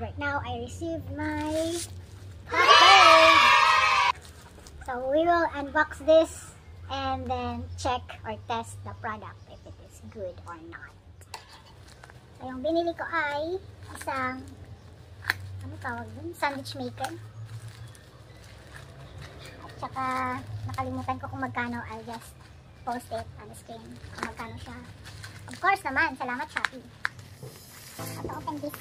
right now I received my package. So we will unbox this and then check or test the product if it is good or not. So yung binili ko ay isang ano tawag dun? Sandwich maker. At saka nakalimutan ko kung magkano. I'll just post it on the screen kung magkano siya. Of course naman, salamat Shopee. How to open this?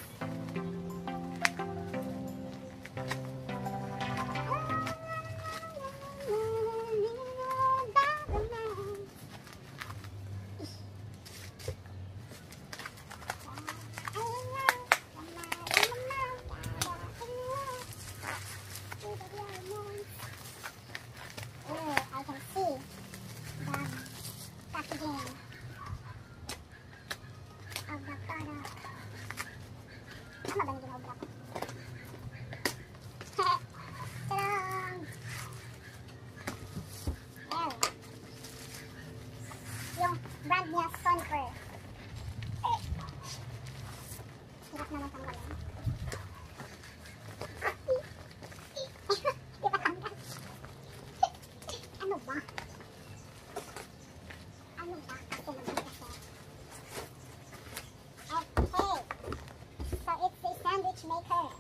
Yung brand niya Sonfer. Hirap naman tanggalin. Ano ba? Ano ba? Kasi naman kasi. Okay. So it's a sandwich maker.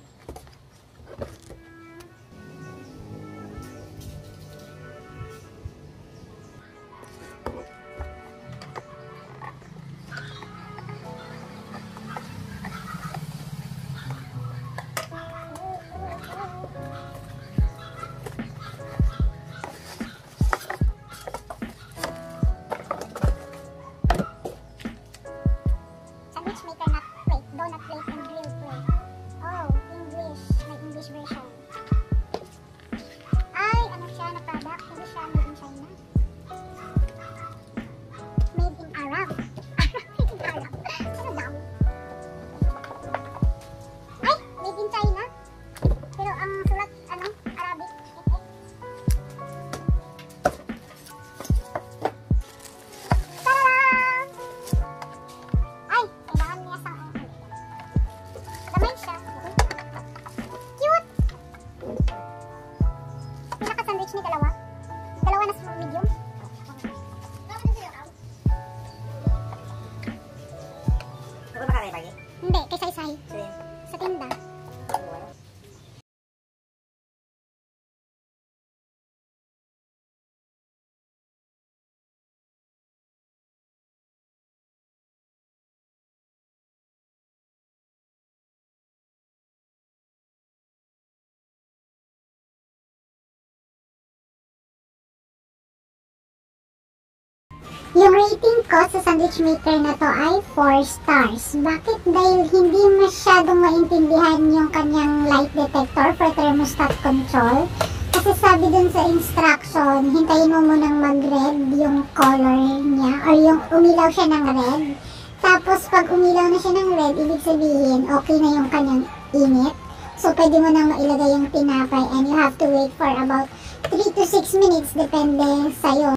Donut plate and grill plate. Oh, English. May English version. Ay, ano siya na product? Hindi siya made in China. Made in Arab. Made in Arab. Ano daw? Ay, made in China. Pero ang sulat, ano, Arabic. Ni dalawa na sa medium. Ano ba kami pagi? Hindi, kay Saysay. Sa tinda. Yung rating ko sa sandwich maker na to ay 4 stars. Bakit? Dahil hindi masyadong maintindihan yung kanyang light detector for thermostat control. Kasi sabi dun sa instruction, hintayin mo munang mag-red yung color niya or yung umilaw siya ng red. Tapos pag umilaw na siya ng red, ibig sabihin okay na yung kanyang init. So pwede mo nang mailagay yung tinapay and you have to wait for about 3 to 6 minutes depende sa'yo.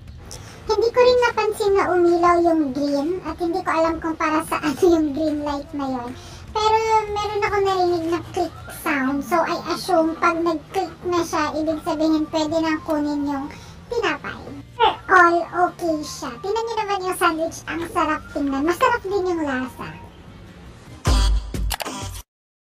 Hindi ko rin napansin na umilaw yung green at hindi ko alam kung para saan yung green light na yon. Pero meron ako narinig na click sound. So I assume pag nag-click na siya, ibig sabihin pwede nang kunin yung tinapay. All okay siya. Tingnan niyo naman yung sandwich. Ang sarap tingnan. Masarap din yung lasa.